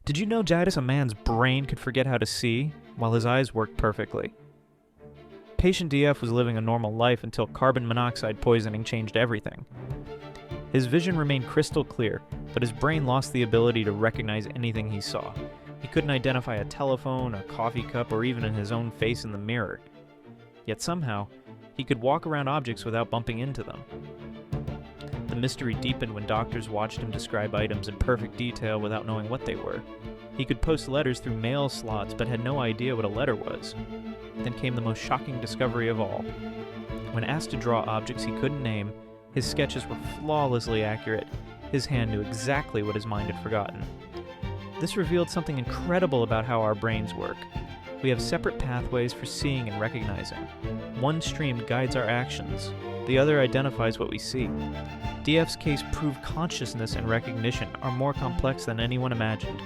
Did you know, Jadis, a man's brain could forget how to see while his eyes worked perfectly? Patient DF was living a normal life until carbon monoxide poisoning changed everything. His vision remained crystal clear, but his brain lost the ability to recognize anything he saw. He couldn't identify a telephone, a coffee cup, or even his own face in the mirror. Yet somehow, he could walk around objects without bumping into them. The mystery deepened when doctors watched him describe items in perfect detail without knowing what they were. He could post letters through mail slots but had no idea what a letter was. Then came the most shocking discovery of all. When asked to draw objects he couldn't name, his sketches were flawlessly accurate. His hand knew exactly what his mind had forgotten. This revealed something incredible about how our brains work. We have separate pathways for seeing and recognizing. One stream guides our actions, the other identifies what we see. DF's case proved consciousness and recognition are more complex than anyone imagined.